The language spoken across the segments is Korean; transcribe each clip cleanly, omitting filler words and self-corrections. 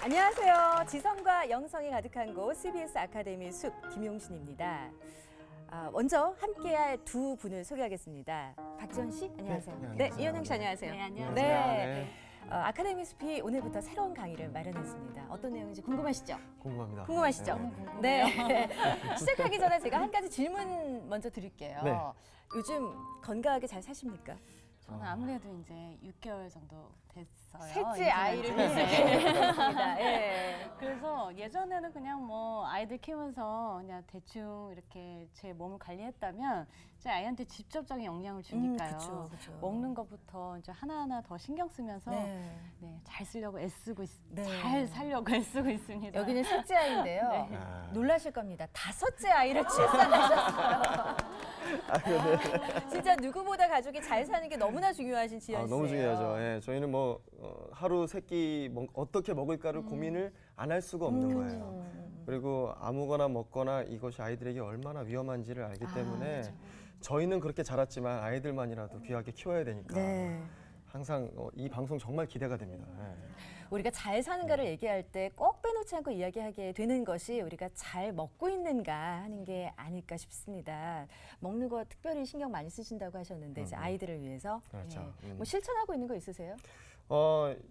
안녕하세요. 지성과 영성이 가득한 곳 CBS 아카데미 숲 김용신입니다. 먼저 함께할 두 분을 소개하겠습니다. 박지원 씨, 안녕하세요. 네, 이현영 씨, 안녕하세요. 네, 안녕하세요. 네. 아카데미 숲이 오늘부터 새로운 강의를 마련했습니다. 어떤 내용인지 궁금하시죠? 궁금합니다. 궁금하시죠? 네. 시작하기 전에 제가 한 가지 질문 먼저 드릴게요. 네. 요즘 건강하게 잘 사십니까? 저는 아무래도 이제 6개월 정도 됐어요. 셋째 아이를 네. 위해서. 예. 그래서 예전에는 그냥 뭐 아이들 키우면서 그냥 대충 이렇게 제 몸을 관리했다면 이제 아이한테 직접적인 영향을 주니까요. 그쵸. 먹는 것부터 이제 하나하나 더 신경 쓰면서 네. 잘 쓰려고 애쓰고 네. 잘 살려고 애쓰고 있습니다. 여기는 셋째 아이인데요. 네. 놀라실 겁니다. 다섯째 아이를 출산하셨어요. 진짜 누구보다 가족이 잘 사는 게 너무나 중요하신 지연 씨예요. 너무 중요하죠. 예, 저희는 뭐 하루 세 끼 어떻게 먹을까를 고민을 안 할 수가 없는 거예요. 그리고 아무거나 먹거나 이것이 아이들에게 얼마나 위험한지를 알기 때문에 저희는 그렇게 자랐지만 아이들만이라도 귀하게 키워야 되니까 네. 항상 이 방송 정말 기대가 됩니다. 예. 우리가 잘 사는가를 얘기할 때 꼭 빼놓지 않고 이야기하게 되는 것이 우리가 잘 먹고 있는가 하는 게 아닐까 싶습니다. 먹는 거 특별히 신경 많이 쓰신다고 하셨는데 이제 아이들을 위해서 그렇죠. 뭐 실천하고 있는 거 있으세요?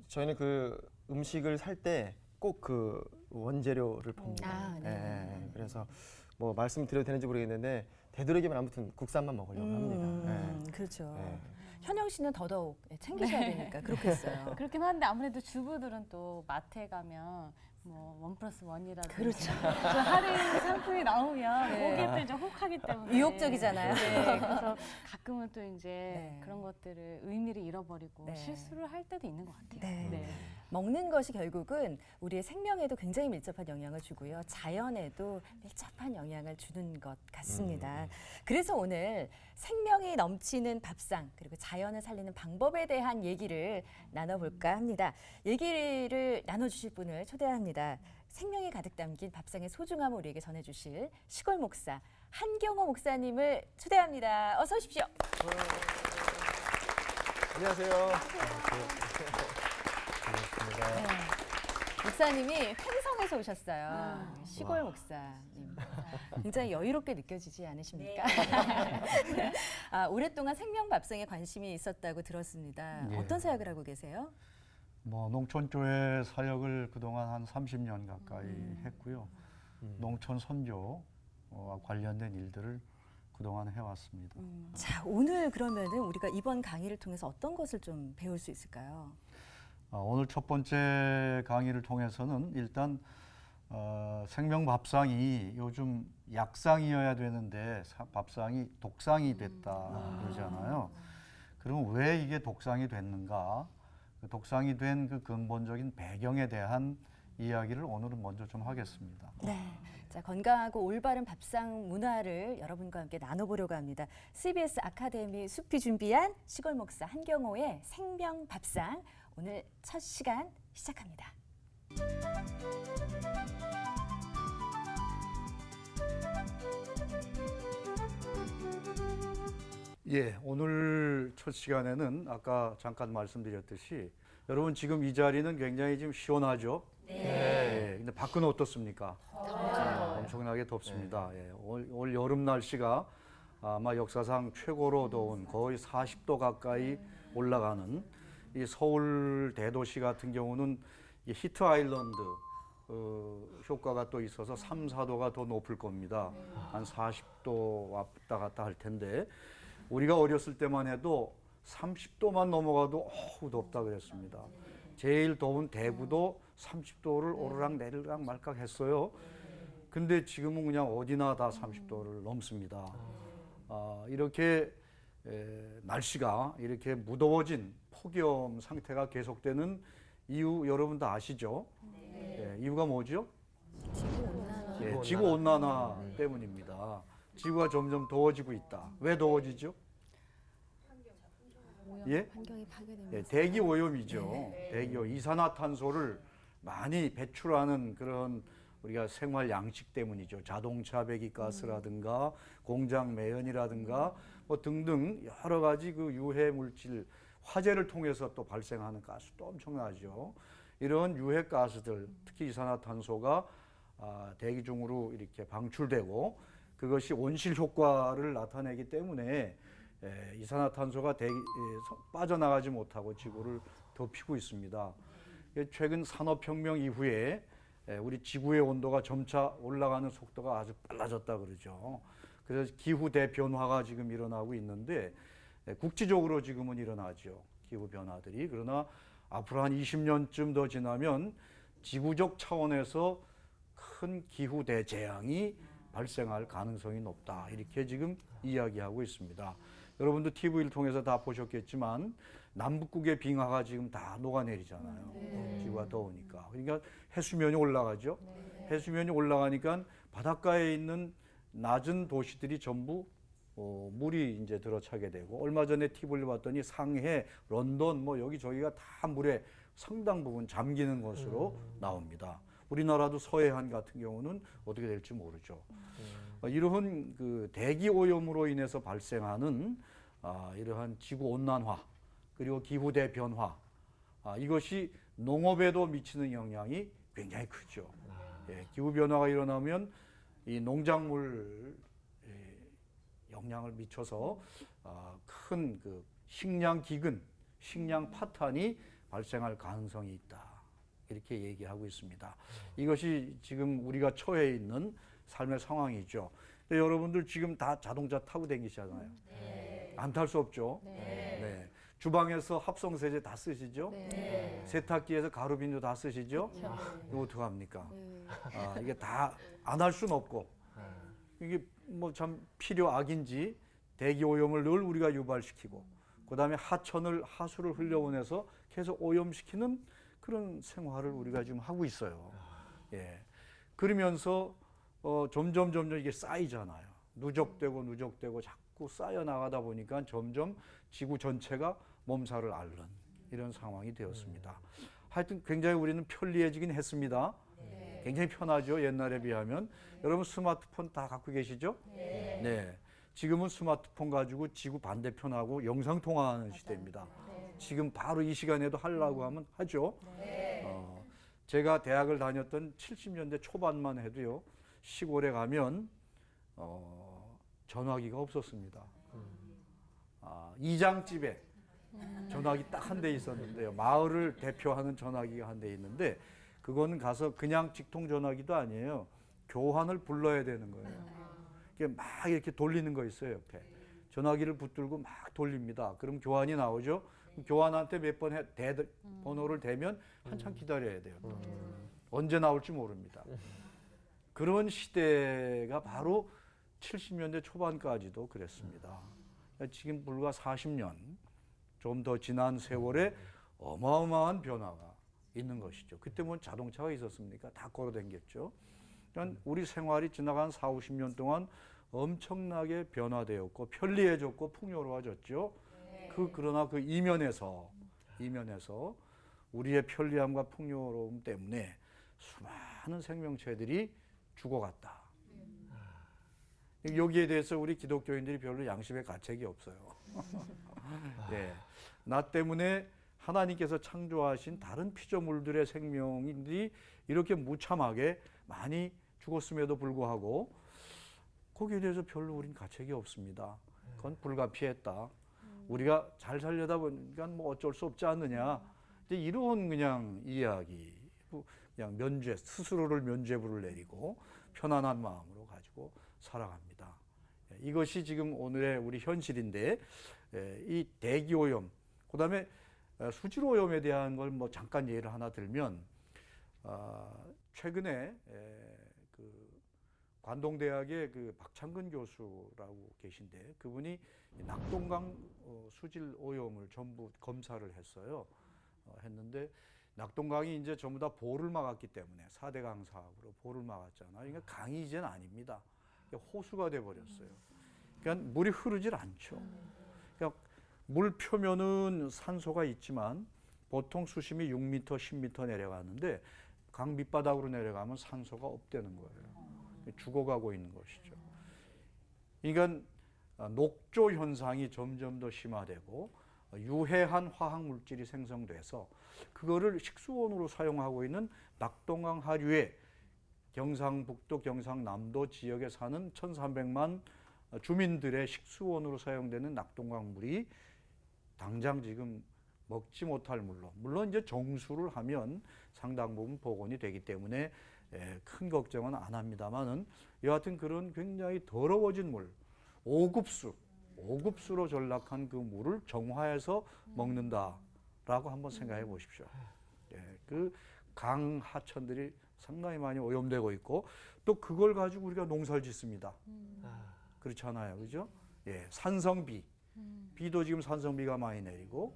저희는 그 음식을 살 때 꼭 그 원재료를 봅니다. 네. 그래서 뭐 말씀드려도 되는지 모르겠는데 되도록이면 아무튼 국산만 먹으려고 합니다. 예. 그렇죠. 네. 현영 씨는 더더욱 챙기셔야 되니까 그렇겠어요. 그렇긴 한데 아무래도 주부들은 또 마트에 가면 뭐 1+1이라든지 그렇죠. 좀 할인 상품이 나오면 네. 거기에 또 이제 혹하기 때문에 유혹적이잖아요. 네, 그래서 가끔은 또 이제 네. 그런 것들을 의미를 잃어버리고 네. 실수를 할 때도 있는 것 같아요. 네. 먹는 것이 결국은 우리의 생명에도 굉장히 밀접한 영향을 주고요. 자연에도 밀접한 영향을 주는 것 같습니다. 그래서 오늘 생명이 넘치는 밥상 그리고 자연을 살리는 방법에 대한 얘기를 나눠볼까 합니다. 얘기를 나눠주실 분을 초대합니다. 생명이 가득 담긴 밥상의 소중함을 우리에게 전해주실 시골 목사 한경호 목사님을 초대합니다. 어서 오십시오. 안녕하세요. 네. 목사님이 횡성에서 오셨어요. 시골 목사님. 굉장히 여유롭게 느껴지지 않으십니까? 오랫동안 생명밥상에 관심이 있었다고 들었습니다. 예. 어떤 사역을 하고 계세요? 뭐 농촌교회 사역을 그동안 한 30년 가까이 했고요. 농촌 선교와 관련된 일들을 그동안 해왔습니다. 자, 오늘 그러면은 우리가 이번 강의를 통해서 어떤 것을 좀 배울 수 있을까요? 오늘 첫 번째 강의를 통해서는 일단 생명밥상이 요즘 약상이어야 되는데 밥상이 독상이 됐다 그러잖아요. 그러면 왜 이게 독상이 됐는가? 그 독상이 된 그 근본적인 배경에 대한 이야기를 오늘은 먼저 좀 하겠습니다. 네. 자, 건강하고 올바른 밥상 문화를 여러분과 함께 나눠보려고 합니다. CBS 아카데미 숲이 준비한 시골 목사 한경호의 생명 밥상. 오늘 첫 시간 시작합니다. 예, 오늘 첫 시간에는 아까 잠깐 말씀드렸듯이 여러분 지금 이 자리는 굉장히 지금 시원하죠? 네. 근데 밖은 어떻습니까? 엄청나게 덥습니다. 예, 올 여름 날씨가 아마 역사상 최고로 더운 거의 40도 가까이 올라가는 이 서울 대도시 같은 경우는 이 히트 아일랜드 효과가 또 있어서 3, 4도가 더 높을 겁니다. 한 40도 왔다 갔다 할 텐데 우리가 어렸을 때만 해도 30도만 넘어가도 어우 덥다 그랬습니다. 제일 더운 대구도 30도를 오르락 내리락 말깍 했어요. 근데 지금은 그냥 어디나 다 30도를 넘습니다. 이렇게 날씨가 이렇게 무더워진 폭염 상태가 계속되는 이유 여러분 다 아시죠? 이유가 뭐죠? 지구 온난화 때문입니다. 지구가 점점 더워지고 있다. 왜 더워지죠? 환경이 파괴됩니다. 예, 대기 오염이죠. 대기 오염, 이산화탄소를 많이 배출하는 그런 우리가 생활 양식 때문이죠. 자동차 배기가스라든가 공장 매연이라든가 뭐 등등 여러 가지 그 유해 물질 화재를 통해서 또 발생하는 가스도 엄청나죠. 이런 유해 가스들, 특히 이산화탄소가 대기 중으로 이렇게 방출되고 그것이 온실 효과를 나타내기 때문에 이산화탄소가 빠져나가지 못하고 지구를 덮이고 있습니다. 최근 산업혁명 이후에 우리 지구의 온도가 점차 올라가는 속도가 아주 빨라졌다 그러죠. 그래서 기후 대변화가 지금 일어나고 있는데 국지적으로 지금은 일어나죠. 기후 변화들이. 그러나 앞으로 한 20년쯤 더 지나면 지구적 차원에서 큰 기후 대재앙이 발생할 가능성이 높다. 이렇게 지금 이야기하고 있습니다. 여러분도 TV를 통해서 다 보셨겠지만 남북극의 빙하가 지금 다 녹아내리잖아요. 지구가 더우니까. 그러니까 해수면이 올라가죠. 해수면이 올라가니까 바닷가에 있는 낮은 도시들이 전부 물이 이제 들어차게 되고, 얼마 전에 TV를 봤더니 상해, 런던 뭐 여기저기가 다 물에 상당 부분 잠기는 것으로 나옵니다. 우리나라도 서해안 같은 경우는 어떻게 될지 모르죠. 이러한 그 대기 오염으로 인해서 발생하는 이러한 지구 온난화 그리고 기후 대변화, 이것이 농업에도 미치는 영향이 굉장히 크죠. 기후 변화가 일어나면 이 농작물 영향을 미쳐서 큰 그 식량 기근, 식량 파탄이 발생할 가능성이 있다. 이렇게 얘기하고 있습니다. 이것이 지금 우리가 처해 있는 삶의 상황이죠. 근데 여러분들 지금 다 자동차 타고 다니시잖아요. 안 탈 수 없죠. 네. 주방에서 합성세제 다 쓰시죠? 세탁기에서 가루빈도 다 쓰시죠? 이거 어떡합니까? 이게 다 안 할 수는 없고, 이게 뭐 참 필요악인지 대기 오염을 늘 우리가 유발시키고, 그 다음에 하수를 흘려보내서 계속 오염시키는 그런 생활을 우리가 지금 하고 있어요. 그러면서 점점 이게 쌓이잖아요. 누적되고 자꾸 쌓여 나가다 보니까 점점 지구 전체가 몸살을 앓는 이런 상황이 되었습니다. 하여튼 굉장히 우리는 편리해지긴 했습니다. 굉장히 편하죠. 옛날에 비하면. 여러분 스마트폰 다 갖고 계시죠? 네. 지금은 스마트폰 가지고 지구 반대편하고 영상통화하는 시대입니다. 지금 바로 이 시간에도 하려고 하면 하죠. 제가 대학을 다녔던 70년대 초반만 해도요, 시골에 가면 전화기가 없었습니다. 이장집에 전화기 딱 한 대 있었는데요. 마을을 대표하는 전화기가 한 대 있는데, 그거는 가서 그냥 직통 전화기도 아니에요. 교환을 불러야 되는 거예요. 막 이렇게 돌리는 거 있어요, 옆에. 전화기를 붙들고 막 돌립니다. 그럼 교환이 나오죠. 교환한테 몇 번 번호를 대면 한참 기다려야 돼요. 언제 나올지 모릅니다. 그런 시대가 바로 70년대 초반까지도 그랬습니다. 지금 불과 40년, 좀 더 지난 세월에 어마어마한 변화가 있는 것이죠. 그때 뭐 자동차가 있었습니까? 다 걸어 다녔죠. 그러니까 우리 생활이 지나간 40, 50년 동안 엄청나게 변화되었고 편리해졌고 풍요로워졌죠. 그러나 그 이면에서 우리의 편리함과 풍요로움 때문에 수많은 생명체들이 죽어갔다. 여기에 대해서 우리 기독교인들이 별로 양심의 가책이 없어요. 나 때문에 하나님께서 창조하신 다른 피조물들의 생명들이 이렇게 무참하게 많이 죽었음에도 불구하고 거기에 대해서 별로 우린 가책이 없습니다. 그건 불가피했다. 우리가 잘 살려다 보니까 뭐 어쩔 수 없지 않느냐. 이런 그냥 이야기, 그냥 스스로를 면죄부를 내리고 편안한 마음으로 가지고 살아갑니다. 이것이 지금 오늘의 우리 현실인데, 이 대기오염, 그 다음에 수질오염에 대한 걸 뭐 잠깐 예를 하나 들면, 최근에 그 관동대학의 그 박창근 교수라고 계신데, 그분이 낙동강 수질 오염을 전부 검사를 했어요. 했는데 낙동강이 이제 전부 다 보를 막았기 때문에 4대 강 사업으로 보를 막았잖아요. 그러니까 강이 이제는 아닙니다. 호수가 돼 버렸어요. 그러니까 물이 흐르질 않죠. 그러니까 물 표면은 산소가 있지만 보통 수심이 6m, 10m 내려가는데 강 밑바닥으로 내려가면 산소가 없다는 거예요. 죽어가고 있는 것이죠. 그러니까 녹조 현상이 점점 더 심화되고 유해한 화학 물질이 생성돼서 그거를 식수원으로 사용하고 있는 낙동강 하류의 경상북도, 경상남도 지역에 사는 1,300만 주민들의 식수원으로 사용되는 낙동강 물이 당장 지금 먹지 못할 물로, 물론 이제 정수를 하면 상당 부분 복원이 되기 때문에 큰 걱정은 안 합니다만은 여하튼 그런 굉장히 더러워진 물, 오급수로 전락한 그 물을 정화해서 먹는다라고 한번 생각해 보십시오. 그 강 하천들이 상당히 많이 오염되고 있고 또 그걸 가지고 우리가 농사를 짓습니다. 그렇잖아요, 그죠? 산성비, 비도 지금 산성비가 많이 내리고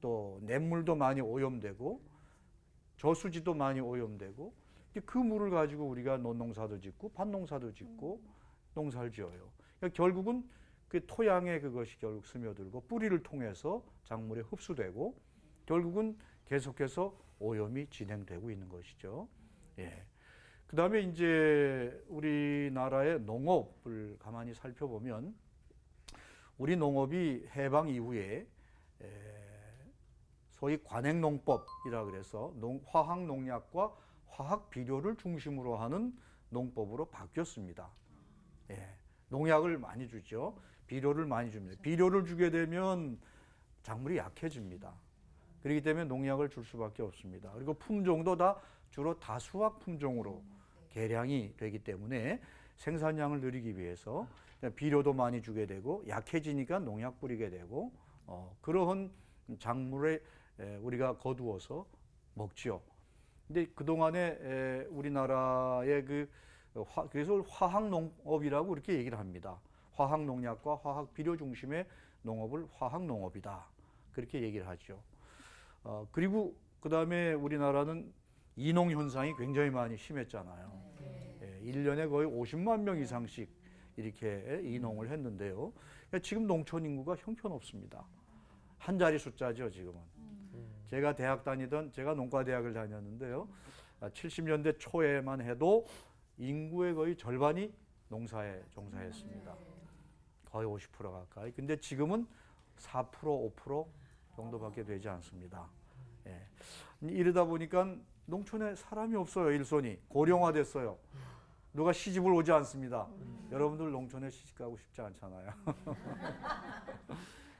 또 냇물도 많이 오염되고 저수지도 많이 오염되고 그 물을 가지고 우리가 논농사도 짓고 밭농사도 짓고 농사를 지어요. 그러니까 결국은 그 토양에 그것이 결국 스며들고 뿌리를 통해서 작물에 흡수되고 결국은 계속해서 오염이 진행되고 있는 것이죠. 그 다음에 이제 우리나라의 농업을 가만히 살펴보면 우리 농업이 해방 이후에 소위 관행농법이라 그래서 화학 농약과 화학 비료를 중심으로 하는 농법으로 바뀌었습니다. 농약을 많이 주죠. 비료를 많이 줍니다. 비료를 주게 되면 작물이 약해집니다. 그렇기 때문에 농약을 줄 수밖에 없습니다. 그리고 품종도 주로 다수학 품종으로 개량이 되기 때문에 생산량을 늘리기 위해서 비료도 많이 주게 되고 약해지니까 농약 뿌리게 되고 그러한 작물에 우리가 거두어서 먹지요. 근데 그동안에 우리나라의 그래서 화학 농업이라고 이렇게 얘기를 합니다. 화학 농약과 화학 비료 중심의 농업을 화학 농업이다. 그렇게 얘기를 하죠. 그리고 그다음에 우리나라는 이농 현상이 굉장히 많이 심했잖아요. 1년에 거의 50만 명 이상씩 이렇게 이농을 했는데요. 지금 농촌 인구가 형편없습니다. 한 자리 숫자죠, 지금은. 제가 농과대학을 다녔는데요. 70년대 초에만 해도 인구의 거의 절반이 농사에 종사했습니다. 거의 50% 가까이. 근데 지금은 4%, 5% 정도밖에 되지 않습니다. 이러다 보니까 농촌에 사람이 없어요, 일손이. 고령화됐어요. 누가 시집을 오지 않습니다. 여러분들 농촌에 시집 가고 싶지 않잖아요.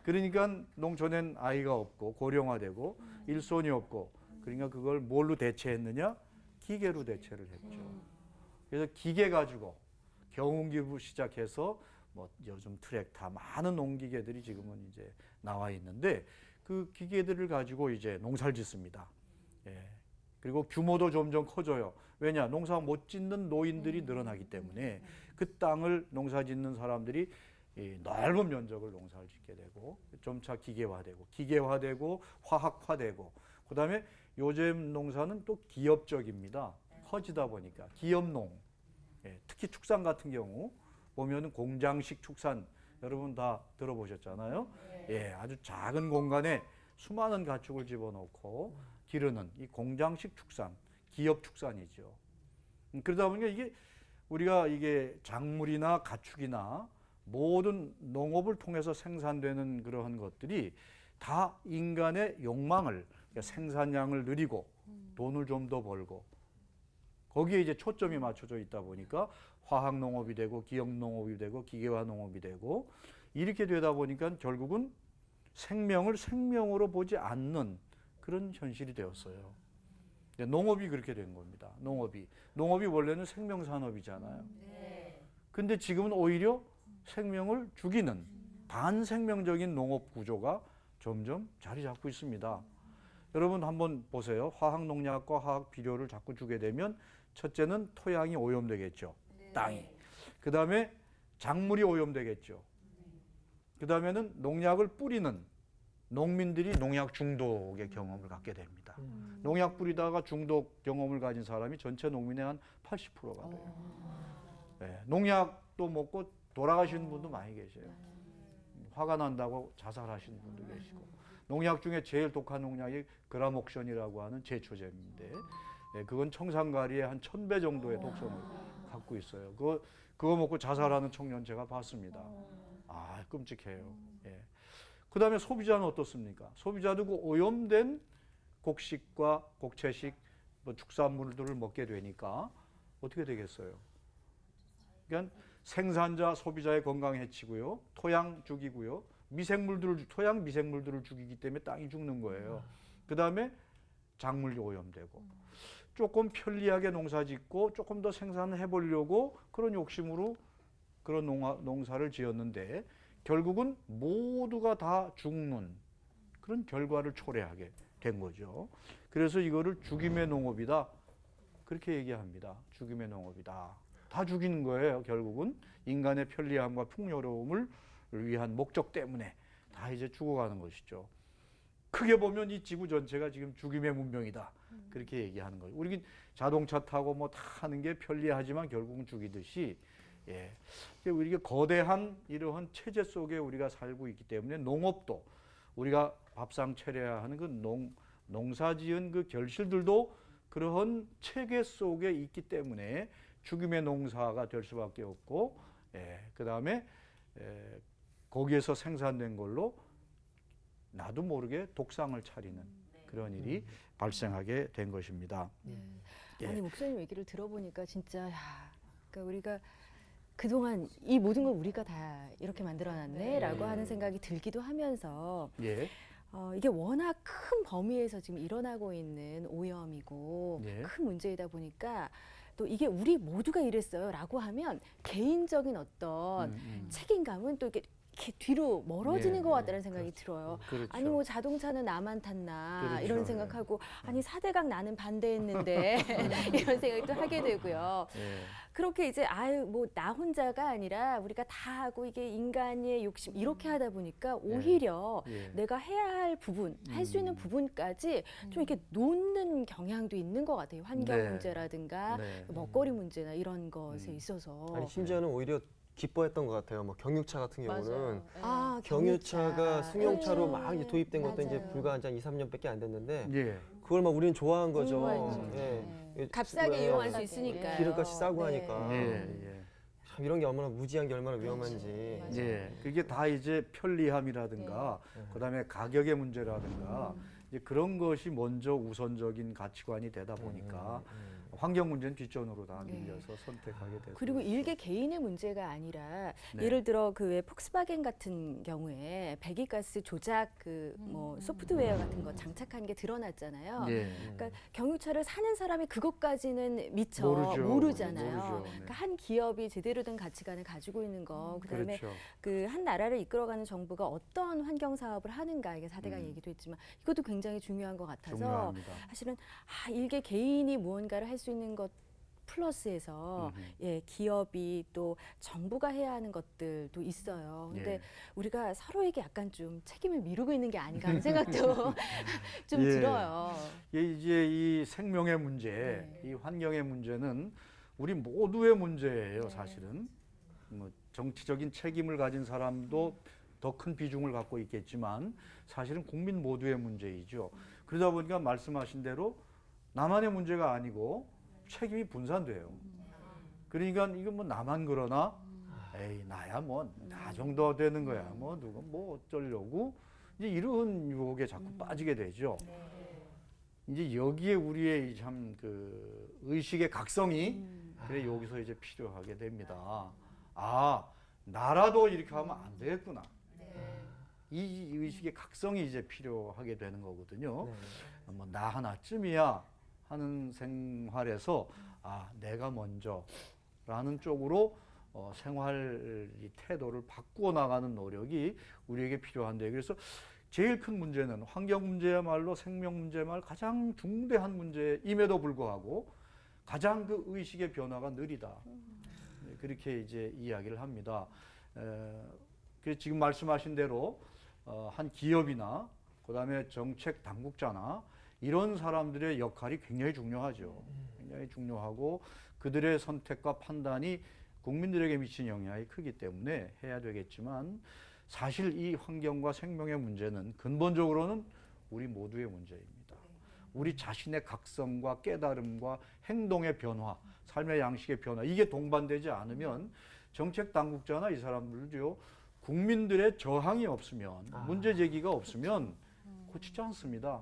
그러니까 농촌엔 아이가 없고 고령화되고 일손이 없고 그러니까 그걸 뭘로 대체했느냐? 기계로 대체를 했죠. 그래서 기계 가지고 경운기부 시작해서 뭐 요즘 트랙터 많은 농기계들이 지금은 이제 나와 있는데 그 기계들을 가지고 이제 농사를 짓습니다. 그리고 규모도 점점 커져요. 왜냐? 농사 못 짓는 노인들이 늘어나기 때문에 그 땅을 농사 짓는 사람들이 이 넓은 면적을 농사를 짓게 되고 점차 기계화되고 화학화되고 그다음에 요즘 농사는 또 기업적입니다. 커지다 보니까 기업농, 특히 축산 같은 경우 보면은 공장식 축산 여러분 다 들어보셨잖아요. 아주 작은 공간에 수많은 가축을 집어넣고 기르는 이 공장식 축산, 기업 축산이죠. 그러다 보니까 우리가 작물이나 가축이나 모든 농업을 통해서 생산되는 그러한 것들이 다 인간의 욕망을, 그러니까 생산량을 늘리고 돈을 좀 더 벌고 거기에 이제 초점이 맞춰져 있다 보니까 화학 농업이 되고 기업 농업이 되고 기계화 농업이 되고 이렇게 되다 보니까 결국은 생명을 생명으로 보지 않는 그런 현실이 되었어요. 농업이 그렇게 된 겁니다. 농업이 원래는 생명산업이잖아요. 근데 지금은 오히려 생명을 죽이는 반생명적인 농업 구조가 점점 자리 잡고 있습니다. 여러분 한번 보세요. 화학 농약과 화학 비료를 자꾸 주게 되면 첫째는 토양이 오염되겠죠. 땅이. 그 다음에 작물이 오염되겠죠. 그 다음에는 농약을 뿌리는 농민들이 농약 중독의 경험을 갖게 됩니다. 농약 뿌리다가 중독 경험을 가진 사람이 전체 농민의 한 80%가 돼요. 농약도 먹고 돌아가시는 분도 많이 계세요. 화가 난다고 자살하시는 분도 계시고. 농약 중에 제일 독한 농약이 그라목션이라고 하는 제초제인데 그건 청산가리의 한 1000배 정도의 독성을 갖고 있어요. 그거 먹고 자살하는 청년 제가 봤습니다. 끔찍해요. 그다음에 소비자는 어떻습니까? 소비자도 그 오염된 곡식과 곡채식 뭐 축산물들을 먹게 되니까 어떻게 되겠어요? 그러니까 생산자, 소비자의 건강 해치고요, 토양 죽이고요, 토양 미생물들을 죽이기 때문에 땅이 죽는 거예요. 그다음에 작물이 오염되고, 조금 편리하게 농사짓고 조금 더 생산을 해보려고 그런 욕심으로 그런 농사를 지었는데 결국은 모두가 다 죽는 그런 결과를 초래하게 된 거죠. 그래서 이거를 죽임의 농업이다, 그렇게 얘기합니다. 죽임의 농업이다. 다 죽이는 거예요. 결국은 인간의 편리함과 풍요로움을 위한 목적 때문에 다 이제 죽어가는 것이죠. 크게 보면 이 지구 전체가 지금 죽임의 문명이다, 그렇게 얘기하는 거예요. 우리 자동차 타고 뭐 다 하는 게 편리하지만 결국은 죽이듯이, 예, 우리가 거대한 이러한 체제 속에 우리가 살고 있기 때문에 농업도 우리가 밥상 차려야 하는 그 농사지은 그 결실들도 그러한 체계 속에 있기 때문에 죽임의 농사가 될 수밖에 없고, 예, 그 다음에 거기에서 생산된 걸로 나도 모르게 독상을 차리는 그런 일이 발생하게 된 것입니다. 예. 아니 목사님 얘기를 들어보니까 진짜 그러니까 우리가 그동안 이 모든 걸 우리가 다 이렇게 만들어놨네라고 하는 생각이 들기도 하면서 예. 이게 워낙 큰 범위에서 지금 일어나고 있는 오염이고 예. 큰 문제이다 보니까 또 이게 우리 모두가 이랬어요라고 하면 개인적인 어떤 책임감은 또 이렇게 뒤로 멀어지는 예, 것 같다는 생각이 들어요. 그렇죠. 아니 뭐 자동차는 나만 탔나 그렇죠. 이런 생각하고 아니 4대강 나는 반대했는데 이런 생각도 하게 되고요. 예. 그렇게 이제 아유 뭐 나 혼자가 아니라 우리가 다 하고 이게 인간의 욕심 이렇게 하다 보니까 오히려 예. 내가 해야 할 부분, 할 수 있는 부분까지 좀 이렇게 놓는 경향도 있는 것 같아요. 환경 네. 문제라든가 네. 먹거리 문제나 이런 것에 있어서. 아니 심지어는 오히려 기뻐했던 것 같아요. 뭐 경유차 같은 경우는 맞아요. 아, 경유차가 승용차로 네. 막 이제 도입된 것도 이제 맞아요. 불과 한 2, 3년밖에 안 됐는데 예. 그걸 막 우리는 좋아한 거죠. 좋아했죠. 예. 값싸게 예. 이용할 수 값싸게. 있으니까요. 기름값이 싸고 네. 하니까 예. 참 이런 게 얼마나 무지한 게 얼마나 위험한지. 맞아요. 예. 그게 다 이제 편리함이라든가 그다음에 가격의 문제라든가 이제 그런 것이 먼저 우선적인 가치관이 되다 보니까 환경 문제는 뒷전으로 다 밀려서 선택하게 되고. 그리고 일개 개인의 문제가 아니라 네. 예를 들어 그 왜 폭스바겐 같은 경우에 배기가스 조작 그 뭐 소프트웨어 같은 거 장착한 게 드러났잖아요. 예. 그러니까 경유차를 사는 사람이 그것까지는 미처 모르죠. 모르잖아요. 모르죠. 네. 그러니까 한 기업이 제대로 된 가치관을 가지고 있는 거, 그다음에 그렇죠. 그 한 나라를 이끌어가는 정부가 어떤 환경 사업을 하는가, 이게 4대강 얘기도 했지만 이것도 굉장히 중요한 것 같아서 중요합니다. 사실은 일개 개인이 무언가를 할 수 있는 것 플러스에서 예, 기업이 또 정부가 해야 하는 것들도 있어요. 근데 예. 우리가 서로에게 약간 좀 책임을 미루고 있는 게 아닌가 하는 생각도 좀 예. 들어요. 이제 이 생명의 문제, 이 환경의 문제는 우리 모두의 문제예요, 사실은. 뭐 정치적인 책임을 가진 사람도 더 큰 비중을 갖고 있겠지만 사실은 국민 모두의 문제이죠. 그러다 보니까 말씀하신 대로 나만의 문제가 아니고 책임이 분산돼요. 그러니까 이거 뭐 나만 그러나, 에이 나야 뭐 나 정도 되는 거야. 뭐 누가 뭐 어쩌려고 이제 이런 유혹에 자꾸 빠지게 되죠. 이제 여기에 우리의 참 그 의식의 각성이 그래 여기서 이제 필요하게 됩니다. 아 나라도 이렇게 하면 안 되겠구나. 이 의식의 각성이 이제 필요하게 되는 거거든요. 뭐 나 하나쯤이야 하는 생활에서 내가 먼저라는 쪽으로 생활 이 태도를 바꾸어 나가는 노력이 우리에게 필요한데, 그래서 제일 큰 문제는 환경 문제야말로 생명 문제야말로 가장 중대한 문제임에도 불구하고 가장 그 의식의 변화가 느리다. 그렇게 이제 이야기를 합니다. 그래서 지금 말씀하신 대로 한 기업이나 그다음에 정책 당국자나 이런 사람들의 역할이 굉장히 중요하죠. 굉장히 중요하고 그들의 선택과 판단이 국민들에게 미치는 영향이 크기 때문에 해야 되겠지만 사실 이 환경과 생명의 문제는 근본적으로는 우리 모두의 문제입니다. 우리 자신의 각성과 깨달음과 행동의 변화, 삶의 양식의 변화, 이게 동반되지 않으면 정책 당국자나 이 사람들도요 국민들의 저항이 없으면 문제 제기가 없으면 고치지 않습니다.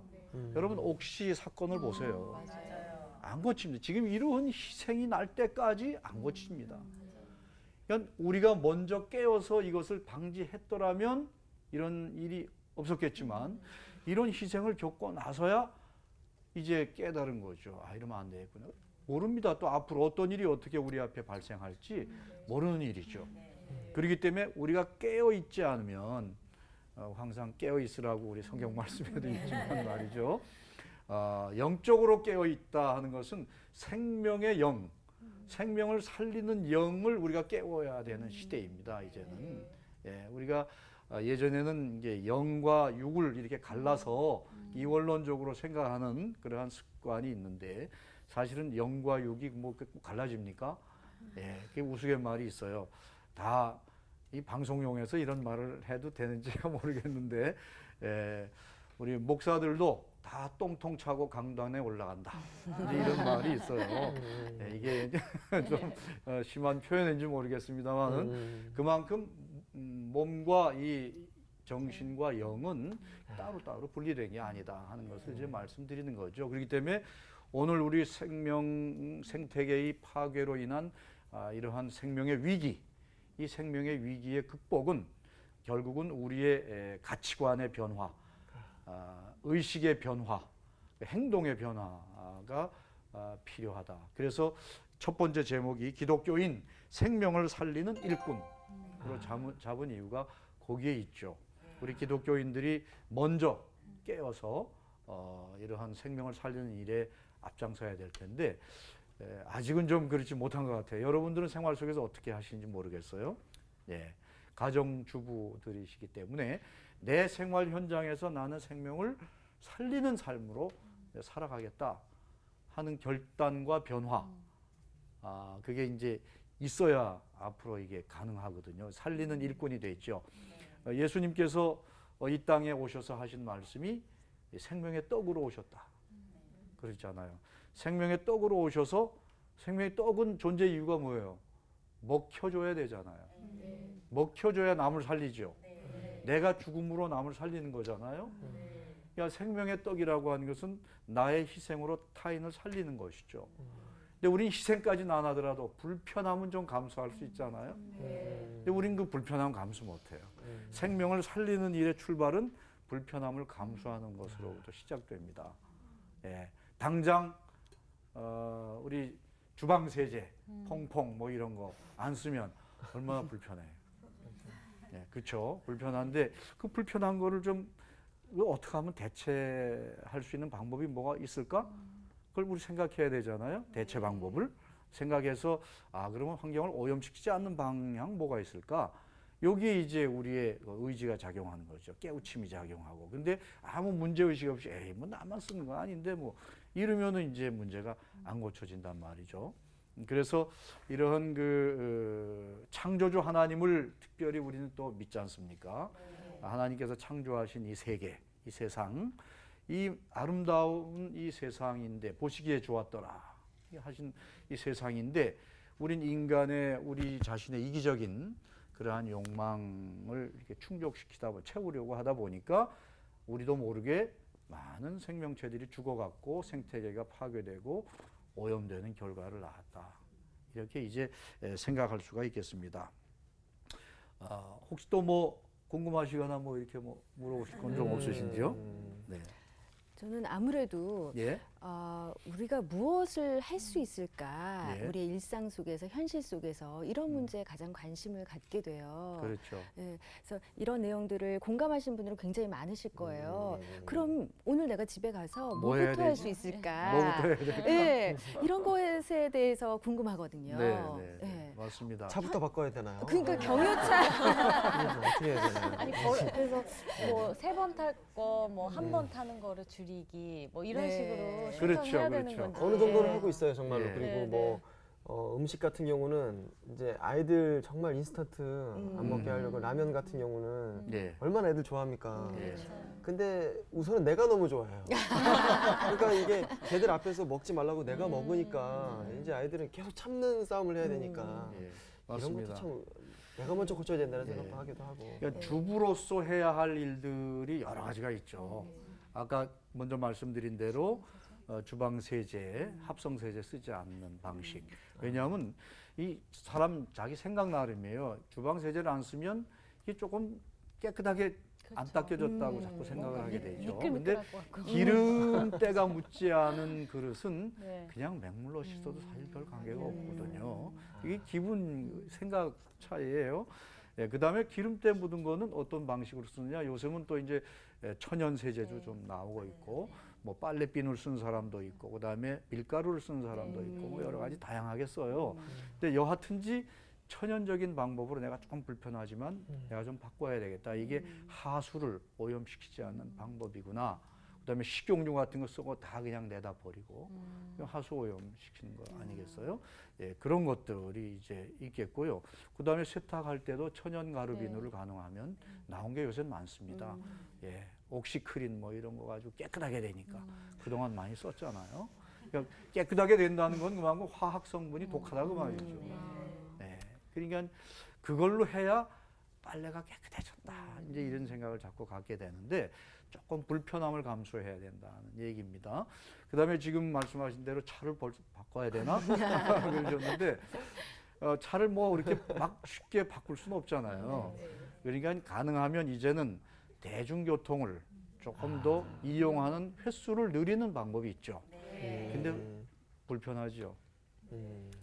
여러분 옥시 사건을 보세요. 안 고칩니다. 지금 이런 희생이 날 때까지 안 고칩니다. 그러니까 우리가 먼저 깨어서 이것을 방지했더라면 이런 일이 없었겠지만 이런 희생을 겪고 나서야 이제 깨달은 거죠. 아, 이러면 안 되겠구나. 모릅니다. 또 앞으로 어떤 일이 어떻게 우리 앞에 발생할지 모르는 일이죠. 그렇기 때문에 우리가 깨어 있지 않으면 항상 깨어 있으라고 우리 성경 말씀에도 있지만 말이죠. 영적으로 깨어 있다 하는 것은 생명의 영, 생명을 살리는 영을 우리가 깨워야 되는 시대입니다. 이제는 예, 우리가 예전에는 이제 영과 육을 이렇게 갈라서 이원론적으로 생각하는 그러한 습관이 있는데 사실은 영과 육이 뭐 갈라집니까? 예, 그게 우스갯말이 있어요. 다 이 방송용에서 이런 말을 해도 되는지가 모르겠는데 우리 목사들도 다 똥통 차고 강단에 올라간다. 이제 이런 말이 있어요. 이게 좀 심한 표현인지 모르겠습니다만은 그만큼 몸과 이 정신과 영은 따로따로 분리된 게 아니다 하는 것을 이제 말씀드리는 거죠. 그렇기 때문에 오늘 우리 생태계의 파괴로 인한 이러한 생명의 위기, 이 생명의 위기의 극복은 결국은 우리의 가치관의 변화, 의식의 변화, 행동의 변화가 필요하다. 그래서 첫 번째 제목이 기독교인 생명을 살리는 일꾼으로 잡은 이유가 거기에 있죠. 우리 기독교인들이 먼저 깨어서 이러한 생명을 살리는 일에 앞장서야 될 텐데 아직은 좀 그렇지 못한 것 같아요. 여러분들은 생활 속에서 어떻게 하시는지 모르겠어요. 예, 가정주부들이시기 때문에 내 생활 현장에서 나는 생명을 살리는 삶으로 살아가겠다 하는 결단과 변화, 그게 이제 있어야 앞으로 이게 가능하거든요. 살리는 일꾼이 되죠. 예수님께서 이 땅에 오셔서 하신 말씀이 생명의 떡으로 오셨다. 그렇잖아요. 생명의 떡으로 오셔서 생명의 떡은 존재 이유가 뭐예요? 먹혀줘야 되잖아요. 먹혀줘야 남을 살리죠. 내가 죽음으로 남을 살리는 거잖아요. 그러니까 생명의 떡이라고 하는 것은 나의 희생으로 타인을 살리는 것이죠. 근데 우린 희생까지는 안 하더라도 불편함은 좀 감수할 수 있잖아요. 근데 우린 그 불편함 감수 못해요. 생명을 살리는 일의 출발은 불편함을 감수하는 것으로부터 시작됩니다. 예, 당장 우리 주방 세제, 퐁퐁 뭐 이런 거 안 쓰면 얼마나 불편해요. 예, 그렇죠. 불편한데 그 불편한 거를 좀 어떻게 하면 대체할 수 있는 방법이 뭐가 있을까? 그걸 우리 생각해야 되잖아요. 대체 방법을 생각해서 그러면 환경을 오염시키지 않는 방향 뭐가 있을까? 여기에 이제 우리의 의지가 작용하는 거죠. 깨우침이 작용하고. 근데 아무 문제의식 없이 에이 뭐 나만 쓰는 거 아닌데 뭐 이러면은 이제 문제가 안 고쳐진단 말이죠. 그래서 이러한 그 창조주 하나님을 특별히 우리는 또 믿지 않습니까? 하나님께서 창조하신 이 세계, 이 세상, 이 아름다운 이 세상인데 보시기에 좋았더라 하신 이 세상인데 우린 인간의 우리 자신의 이기적인 그러한 욕망을 이렇게 충족시키다 채우려고 하다 보니까 우리도 모르게 많은 생명체들이 죽어갔고 생태계가 파괴되고 오염되는 결과를 낳았다. 이렇게 이제 생각할 수가 있겠습니다. 혹시 또 뭐 궁금하시거나 뭐 이렇게 뭐 물어보실 건 좀 없으신지요? 네. 저는 아무래도 예. 우리가 무엇을 할 수 있을까? 예. 우리의 일상 속에서, 현실 속에서 이런 문제에 가장 관심을 갖게 돼요. 그렇죠. 예, 그래서 이런 내용들을 공감하신 분들은 굉장히 많으실 거예요. 그럼 오늘 내가 집에 가서 뭐 해야 뭐부터 할 되지? 수 있을까? 뭐부터 해야 될까? 예, 이런 것에 대해서 궁금하거든요. 네, 예. 아, 맞습니다. 차부터 바꿔야 되나요? 그러니까 경유차 어떻게 해야 되나요? 아니 그래서 뭐 3번 탈 거 뭐 한 번 타는 거를 줄이기 뭐 이런 네. 식으로 그렇죠, 실천해야 그렇죠. 되는 건데 어느 정도는 하고 있어요, 정말로. 예. 그리고 네, 뭐 음식 같은 경우는 이제 아이들 정말 인스턴트 안 먹게 하려고 라면 같은 경우는 예. 얼마나 애들 좋아합니까? 예. 근데 우선은 내가 너무 좋아해요. 그러니까 이게 걔들 앞에서 먹지 말라고 내가 먹으니까 이제 아이들은 계속 참는 싸움을 해야 되니까 예. 이런 것도 맞습니다. 참 내가 먼저 고쳐야 된다는 네. 생각도 하기도 하고. 그러니까 주부로서 해야 할 일들이 여러 가지가 있죠. 아까 먼저 말씀드린 대로 주방 세제, 합성 세제 쓰지 않는 방식. 왜냐하면 이 사람 자기 생각 나름이에요. 주방 세제를 안 쓰면 이게 조금 깨끗하게 안 닦여졌다고 자꾸 생각을 하게 되죠. 근데 미끌미끌할 것 같고. 기름때가 묻지 않은 그릇은 네. 그냥 맹물로 씻어도 사실 별 관계가 없거든요. 이게 기분 생각 차이예요. 예, 그다음에 기름때 묻은 거는 어떤 방식으로 쓰느냐? 요즘은 또 이제 천연 세제도 좀 나오고 있고, 뭐 빨래비누를 쓴 사람도 있고, 그다음에 밀가루를 쓴 사람도 있고, 뭐 여러 가지 다양하게 써요. 근데 여하튼지 천연적인 방법으로 내가 조금 불편하지만 내가 좀 바꿔야 되겠다. 이게 하수를 오염시키지 않는 방법이구나. 그다음에 식용유 같은 거 쓰고 다 그냥 내다 버리고 하수 오염시키는 거 아니겠어요? 예, 그런 것들이 이제 있겠고요. 그다음에 세탁할 때도 천연 가루 비누를 가능하면 나온 게 요새 많습니다. 예, 옥시크린 뭐 이런 거 가지고 깨끗하게 되니까 그동안 많이 썼잖아요. 그러니까 깨끗하게 된다는 건 그만큼 화학 성분이 독하다 그 말이죠. 네. 그러니까 그걸로 해야 빨래가 깨끗해졌다. 이제 이런 생각을 자꾸 갖게 되는데 조금 불편함을 감수해야 된다는 얘기입니다. 그다음에 지금 말씀하신 대로 차를 벌써 바꿔야 되나? 그러셨는데 차를 뭐 이렇게 막 쉽게 바꿀 수는 없잖아요. 그러니까 가능하면 이제는 대중교통을 조금 더 이용하는 횟수를 늘리는 방법이 있죠. 근데 불편하죠.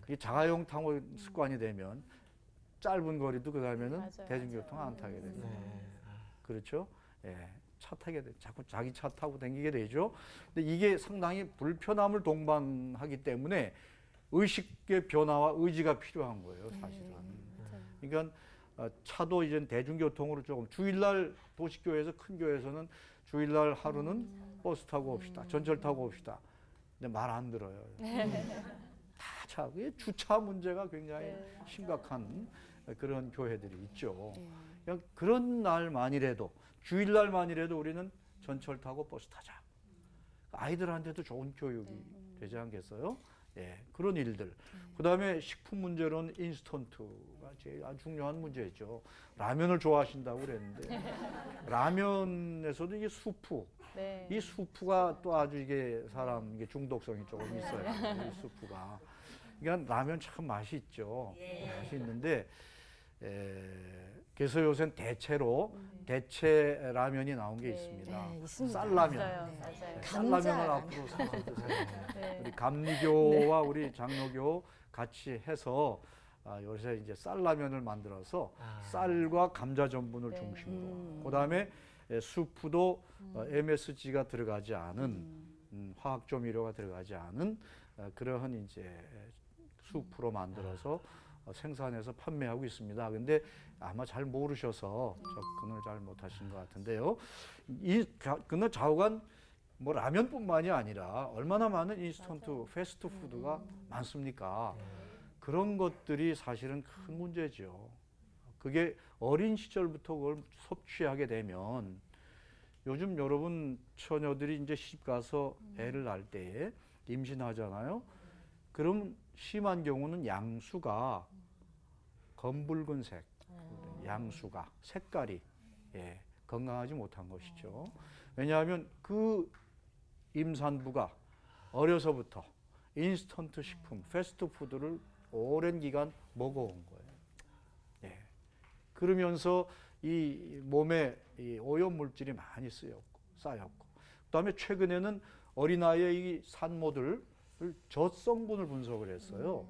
이게 자가용 타고 습관이 되면 짧은 거리도 그다음에는 맞아요. 대중교통 안 타게 됩니다. 그렇죠? 예, 차 타게 돼. 자꾸 자기 차 타고 다니게 되죠. 근데 이게 상당히 불편함을 동반하기 때문에 의식의 변화와 의지가 필요한 거예요, 사실은. 그러니까 차도 이제 대중교통으로 조금 주일날 도시교회에서 큰 교회에서는 주일날 하루는 버스 타고 옵시다, 전철 타고 옵시다. 근데 말 안 들어요. 다 차, 주차 문제가 굉장히 심각한 그런 교회들이 있죠. 그냥 그런 날만이라도 주일날만이라도 우리는 전철 타고 버스 타자. 아이들한테도 좋은 교육이 되지 않겠어요? 예, 그런 일들. 그다음에 식품 문제로는 인스턴트가 제일 아주 중요한 문제죠. 라면을 좋아하신다고 그랬는데 라면에서도 이게 수프. 네. 이 수프가 또 아주 이게 사람 이게 중독성이 조금 있어요. 이 수프가. 그러니까 라면 참 맛이 있죠. 맛이 있는데 그래서 요새는 대체로 대체 라면이 나온 게 있습니다. 네, 있습니다. 쌀라면. 맞아요. 네. 맞아요. 쌀라면을 감자 앞으로 사서 드세요. 네. 우리 감리교와 우리 장로교 같이 해서 요새 이제 쌀라면을 만들어서 쌀과 감자 전분을 중심으로. 그다음에 수프도 MSG가 들어가지 않은 화학 조미료가 들어가지 않은 그러한 이제 수프로 만들어서 생산해서 판매하고 있습니다. 근데 아마 잘 모르셔서 접근을 잘 못하신 것 같은데요. 근데 좌우간 뭐 라면뿐만이 아니라 얼마나 많은 인스턴트 패스트푸드가 많습니까? 그런 것들이 사실은 큰 문제죠. 그게 어린 시절부터 그걸 섭취하게 되면 요즘 여러분 처녀들이 이제 시집 가서 애를 낳을 때에 임신하잖아요. 그럼 심한 경우는 양수가 검붉은색, 양수가 색깔이 건강하지 못한 것이죠. 왜냐하면 그 임산부가 어려서부터 인스턴트 식품, 패스트푸드를 오랜 기간 먹어온 거예요. 예. 그러면서 이 몸에 이 오염 물질이 많이 쌓였고, 그다음에 최근에는 어린아이의 이 산모들 젖성분을 분석을 했어요.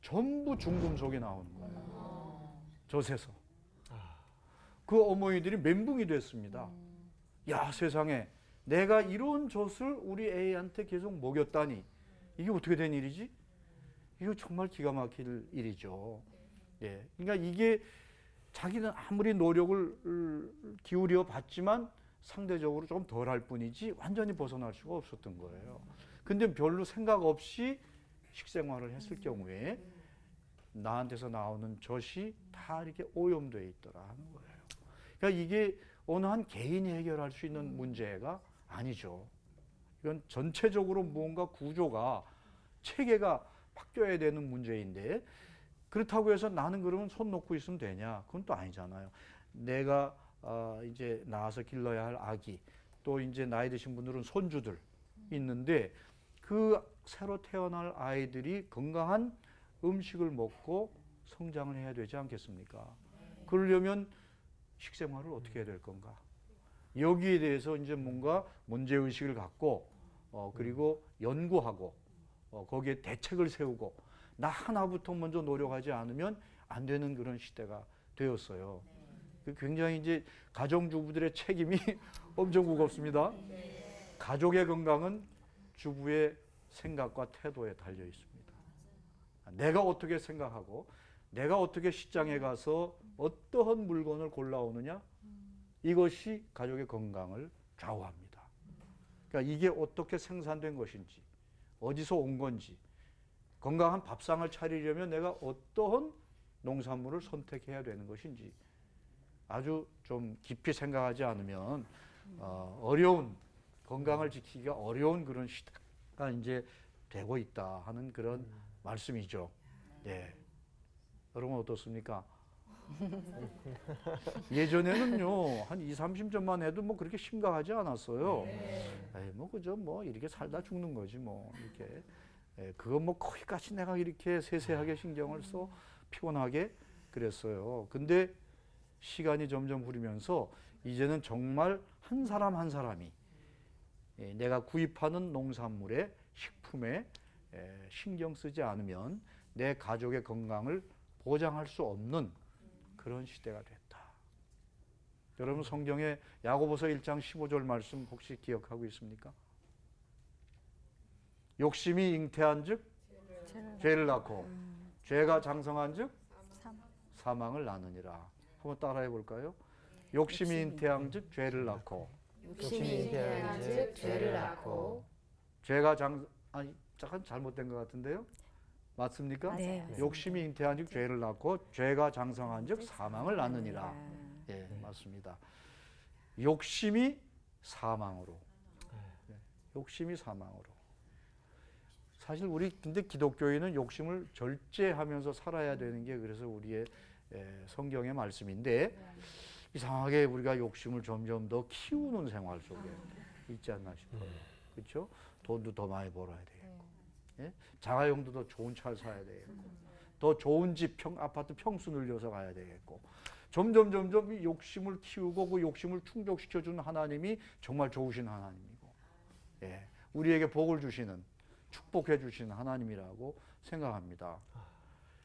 전부 중금속이 나오는 거예요. 젖에서. 그 어머니들이 멘붕이 됐습니다. 야, 세상에 내가 이런 젖을 우리 애한테 계속 먹였다니 이게 어떻게 된 일이지? 이거 정말 기가 막힐 일이죠. 예, 그러니까 이게 자기는 아무리 노력을 기울여 봤지만 상대적으로 좀 덜할 뿐이지 완전히 벗어날 수가 없었던 거예요. 근데 별로 생각 없이 식생활을 했을 경우에 나한테서 나오는 젖이 다 이렇게 오염되어 있더라 하는 거예요. 그러니까 이게 어느 한 개인이 해결할 수 있는 문제가 아니죠. 이건 전체적으로 무언가 구조가 체계가 바뀌어야 되는 문제인데 그렇다고 해서 나는 그러면 손 놓고 있으면 되냐? 그건 또 아니잖아요. 내가 이제 낳아서 길러야 할 아기, 또 이제 나이 드신 분들은 손주들 있는데 그 새로 태어날 아이들이 건강한 음식을 먹고 성장을 해야 되지 않겠습니까? 그러려면 식생활을 어떻게 해야 될 건가? 여기에 대해서 이제 뭔가 문제의식을 갖고 그리고 연구하고 거기에 대책을 세우고 나 하나부터 먼저 노력하지 않으면 안 되는 그런 시대가 되었어요. 굉장히 이제 가정주부들의 책임이 엄청 무겁습니다. 가족의 건강은 주부의 생각과 태도에 달려 있습니다. 내가 어떻게 생각하고 내가 어떻게 시장에 가서 어떠한 물건을 골라오느냐, 이것이 가족의 건강을 좌우합니다. 그러니까 이게 어떻게 생산된 것인지, 어디서 온 건지, 건강한 밥상을 차리려면 내가 어떠한 농산물을 선택해야 되는 것인지 아주 좀 깊이 생각하지 않으면 어려운, 건강을 지키기가 어려운 그런 시대가 이제 되고 있다 하는 그런 말씀이죠. 네. 여러분 어떻습니까? 예전에는요, 한 20, 30점만 해도 뭐 그렇게 심각하지 않았어요. 에이, 뭐 그저 뭐 이렇게 살다 죽는 거지 뭐 이렇게. 그거 뭐 거기까지 내가 이렇게 세세하게 신경을 써 피곤하게 그랬어요. 근데 시간이 점점 흐르면서 이제는 정말 한 사람 한 사람이 내가 구입하는 농산물에, 식품에 신경 쓰지 않으면 내 가족의 건강을 보장할 수 없는 그런 시대가 됐다. 여러분 성경에 야고보서 1장 15절 말씀 혹시 기억하고 있습니까? 욕심이 잉태한 즉 죄를 낳고 죄가 장성한 즉 사망을 낳느니라. 한번 따라해 볼까요? 욕심이 잉태한 즉 죄를 낳고 욕심이 잉태한 즉 죄를 낳고 죄가 아니 잠깐 잘못된 것 같은데요. 맞습니까? 네, 맞습니다. 욕심이 잉태한 즉 죄를 낳고 죄가 장성한 즉 사망을 낳느니라. 예, 맞습니다. 욕심이 사망으로. 욕심이 사망으로. 사실 우리 근데 기독교인은 욕심을 절제하면서 살아야 되는 게 그래서 우리의 성경의 말씀인데 이상하게 우리가 욕심을 점점 더 키우는 생활 속에 있지 않나 싶어요. 그렇죠? 돈도 더 많이 벌어야 되겠고, 예? 자가용도 더 좋은 차를 사야 되겠고, 더 좋은 집, 아파트 평수 늘려서 가야 되겠고, 점점 이 욕심을 키우고 그 욕심을 충족시켜주는 하나님이 정말 좋으신 하나님이고, 예, 우리에게 복을 주시는, 축복해 주시는 하나님이라고 생각합니다.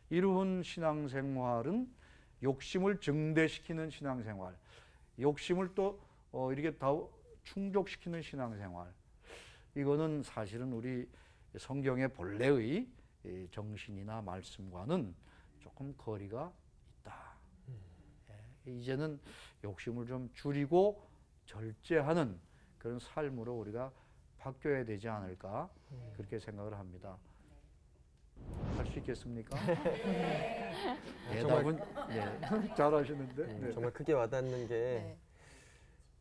이러한 신앙생활은 욕심을 증대시키는 신앙생활, 욕심을 또 이렇게 더 충족시키는 신앙생활, 이거는 사실은 우리 성경의 본래의 정신이나 말씀과는 조금 거리가 있다. 이제는 욕심을 좀 줄이고 절제하는 그런 삶으로 우리가 바뀌어야 되지 않을까 그렇게 생각을 합니다. 할 수 있겠습니까? 대답은 예, 잘하시는데. 네. 정말 크게 와닿는 게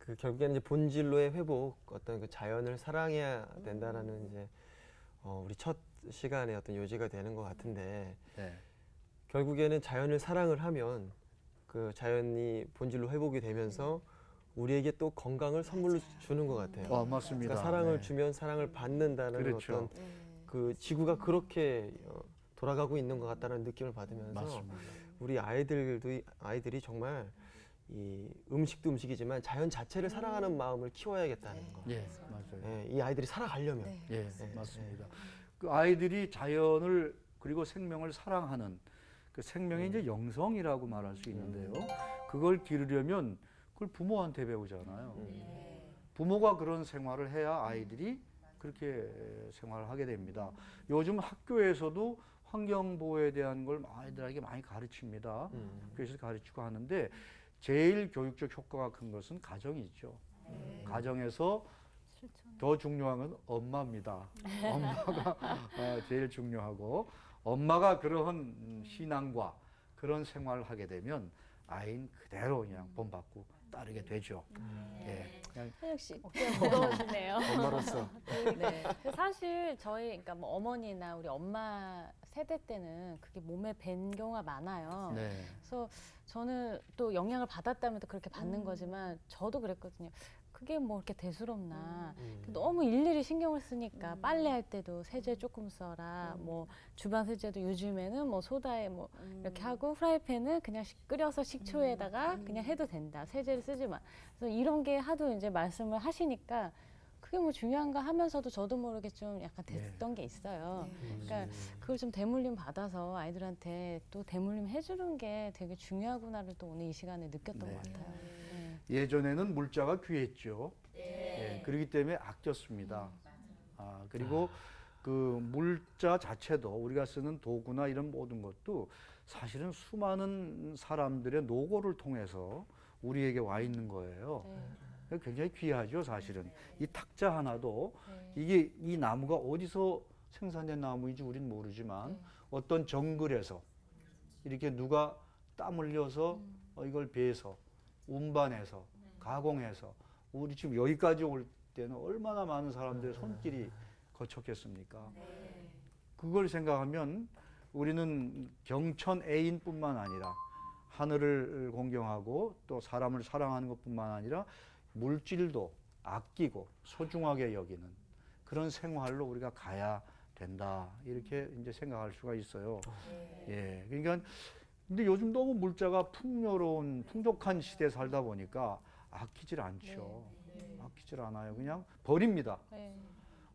그 결국에는 이제 본질로의 회복, 어떤 그 자연을 사랑해야 된다라는 이제 우리 첫 시간의 어떤 요지가 되는 것 같은데 네. 결국에는 자연을 사랑을 하면 그 자연이 본질로 회복이 되면서 우리에게 또 건강을 선물로 주는 것 같아요. 맞습니다. 그러니까 사랑을 네. 주면 사랑을 받는다는 그렇죠. 어떤 그 지구가 그렇게 돌아가고 있는 것 같다는 느낌을 받으면서 맞습니다. 우리 아이들이 정말 이 음식도 음식이지만 자연 자체를 사랑하는 마음을 키워야겠다는 거. 예, 맞아요. 예, 이 아이들이 살아가려면. 예, 맞습니다. 그 아이들이 자연을 그리고 생명을 사랑하는 그 생명의 이제 영성이라고 말할 수 있는데요. 그걸 기르려면 그걸 부모한테 배우잖아요. 부모가 그런 생활을 해야 아이들이 그렇게 생활을 하게 됩니다. 요즘 학교에서도 환경보호에 대한 걸 아이들에게 많이 가르칩니다. 학교에서 가르치고 하는데 제일 교육적 효과가 큰 것은 가정이죠. 가정에서 더 중요한 건 엄마입니다. 엄마가 제일 중요하고 엄마가 그러한 신앙과 그런 생활을 하게 되면 아이는 그대로 그냥 본받고 따르게 되죠. 예. 그냥 현혁 씨. 어깨가 무거워지네요. 엄마로서 네. 사실 저희 그러니까 뭐 어머니나 우리 엄마 세대 때는 그게 몸에 밴 경우가 많아요. 네. 그래서 저는 또 영향을 받았다면 또 그렇게 받는 거지만 저도 그랬거든요. 그게 뭐 이렇게 대수롭나. 너무 일일이 신경을 쓰니까 빨래할 때도 세제 조금 써라. 뭐 주방 세제도 요즘에는 뭐 소다에 뭐 이렇게 하고 프라이팬은 그냥 끓여서 식초에다가 그냥 해도 된다. 세제를 쓰지 마. 그래서 이런 게 하도 이제 말씀을 하시니까 그게 뭐 중요한가 하면서도 저도 모르게 좀 약간 됐던 게 있어요. 그러니까 그걸 좀 대물림 받아서 아이들한테 또 대물림 해주는 게 되게 중요하구나를 또 오늘 이 시간에 느꼈던 네. 것 같아요. 네. 예전에는 물자가 귀했죠. 예, 그렇기 때문에 아꼈습니다. 그리고 그 물자 자체도 우리가 쓰는 도구나 이런 모든 것도 사실은 수많은 사람들의 노고를 통해서 우리에게 와 있는 거예요. 굉장히 귀하죠, 사실은. 이 탁자 하나도 이게 이 나무가 어디서 생산된 나무인지 우린 모르지만 어떤 정글에서 이렇게 누가 땀 흘려서 이걸 베서 운반해서 가공해서 우리 지금 여기까지 올 때는 얼마나 많은 사람들의 손길이 거쳤겠습니까? 그걸 생각하면 우리는 경천 애인뿐만 아니라 하늘을 공경하고 또 사람을 사랑하는 것뿐만 아니라 물질도 아끼고 소중하게 여기는 그런 생활로 우리가 가야 된다 이렇게 이제 생각할 수가 있어요. 예, 그러니까 근데 요즘 너무 물자가 풍요로운 풍족한 시대에 살다 보니까 아끼질 않죠. 아끼질 않아요. 그냥 버립니다.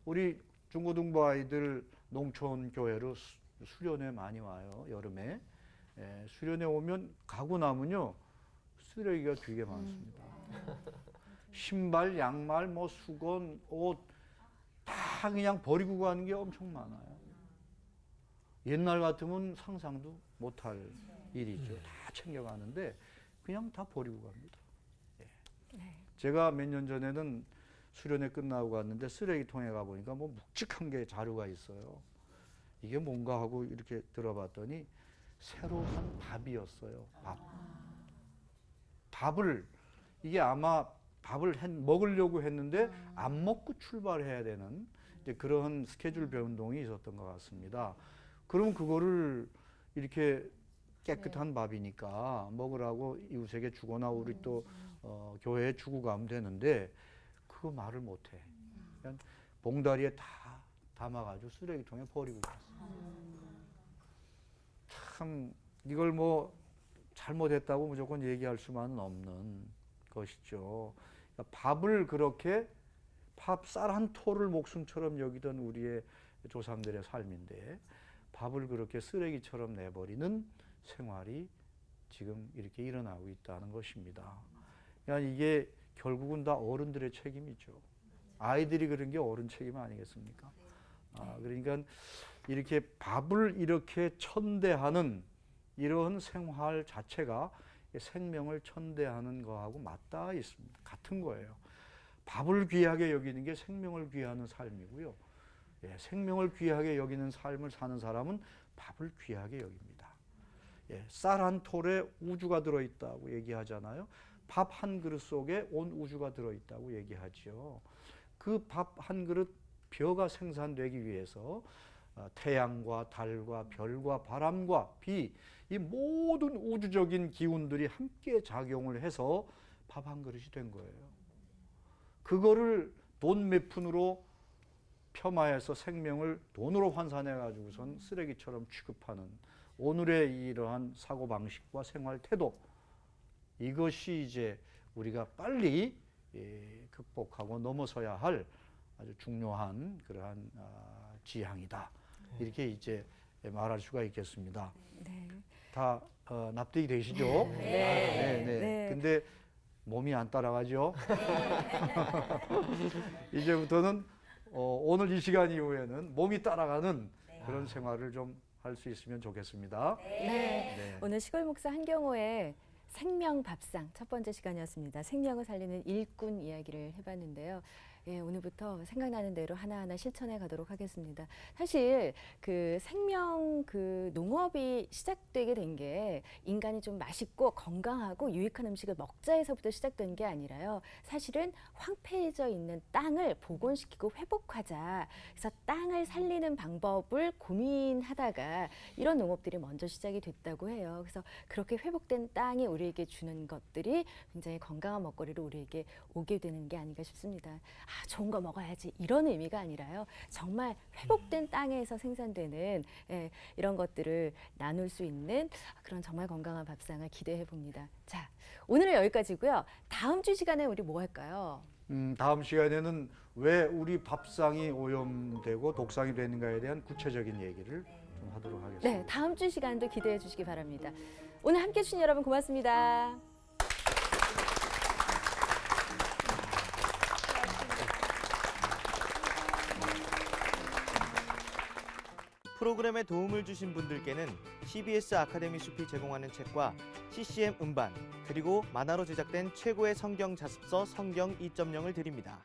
우리 중고등부 아이들 농촌 교회로 수련회 많이 와요. 여름에. 예, 수련회 오면 가고 나면요 쓰레기가 되게 많습니다. 신발, 양말, 뭐 수건, 옷 다 그냥 버리고 가는 게 엄청 많아요. 옛날 같으면 상상도 못할 일이죠. 다 챙겨가는데 그냥 다 버리고 갑니다. 예. 제가 몇 년 전에는 수련회 끝나고 갔는데 쓰레기통에 가보니까 뭐 묵직한 게 자루가 있어요. 이게 뭔가 하고 이렇게 들어봤더니 새로 산 밥이었어요. 밥을 이게 아마 밥을 먹으려고 했는데 안 먹고 출발해야 되는 이제 그런 스케줄 변동이 있었던 것 같습니다. 그럼 그거를 이렇게 깨끗한 밥이니까 먹으라고 이웃에게 주거나 우리 또 교회에 주고 가면 되는데 그거 말을 못해. 그냥 봉다리에 다 담아가지고 쓰레기통에 버리고 갔어. 참 이걸 뭐 잘못했다고 무조건 얘기할 수만은 없는 것이죠. 그러니까 밥을 그렇게 쌀 한 토를 목숨처럼 여기던 우리의 조상들의 삶인데 밥을 그렇게 쓰레기처럼 내버리는 생활이 지금 이렇게 일어나고 있다는 것입니다. 그러니까 이게 결국은 다 어른들의 책임이죠. 아이들이 그런 게 어른 책임 아니겠습니까? 그러니까 이렇게 밥을 이렇게 천대하는 이런 생활 자체가 생명을 천대하는 거하고 맞닿아 있습니다. 같은 거예요. 밥을 귀하게 여기는 게 생명을 귀하는 삶이고요. 예, 생명을 귀하게 여기는 삶을 사는 사람은 밥을 귀하게 여깁니다. 예, 쌀 한 톨에 우주가 들어있다고 얘기하잖아요. 밥 한 그릇 속에 온 우주가 들어있다고 얘기하죠. 그 밥 한 그릇 벼가 생산되기 위해서 태양과 달과 별과 바람과 비, 이 모든 우주적인 기운들이 함께 작용을 해서 밥 한 그릇이 된 거예요. 그거를 돈 몇 푼으로 폄하해서 생명을 돈으로 환산해 가지고선 쓰레기처럼 취급하는 오늘의 이러한 사고방식과 생활 태도, 이것이 이제 우리가 빨리 극복하고 넘어서야 할 아주 중요한 그러한 지향이다. 이렇게 이제 말할 수가 있겠습니다. 네. 다 납득이 되시죠? 네. 근데 몸이 안 따라가죠? 이제부터는 오늘 이 시간 이후에는 몸이 따라가는 그런 생활을 좀 할 수 있으면 좋겠습니다. 네. 오늘 시골 목사 한경호의 생명 밥상 첫 번째 시간이었습니다. 생명을 살리는 일꾼 이야기를 해봤는데요. 예, 오늘부터 생각나는 대로 하나하나 실천해 가도록 하겠습니다. 사실 그 생명 그 농업이 시작되게 된 게 인간이 좀 맛있고 건강하고 유익한 음식을 먹자에서부터 시작된 게 아니라요. 사실은 황폐해져 있는 땅을 복원시키고 회복하자. 그래서 땅을 살리는 방법을 고민하다가 이런 농업들이 먼저 시작이 됐다고 해요. 그래서 그렇게 회복된 땅이 우리에게 주는 것들이 굉장히 건강한 먹거리로 우리에게 오게 되는 게 아닌가 싶습니다. 아, 좋은 거 먹어야지 이런 의미가 아니라요. 정말 회복된 땅에서 생산되는 이런 것들을 나눌 수 있는 그런 정말 건강한 밥상을 기대해 봅니다. 자, 오늘은 여기까지고요. 다음 주 시간에 우리 뭐 할까요? 다음 시간에는 왜 우리 밥상이 오염되고 독상이 되는가에 대한 구체적인 얘기를 좀 하도록 하겠습니다. 네, 다음 주 시간도 기대해 주시기 바랍니다. 오늘 함께 해주신 여러분 고맙습니다. 프로그램에 도움을 주신 분들께는 CBS 아카데미 숲이 제공하는 책과 CCM 음반 그리고 만화로 제작된 최고의 성경 자습서 성경 2.0을 드립니다.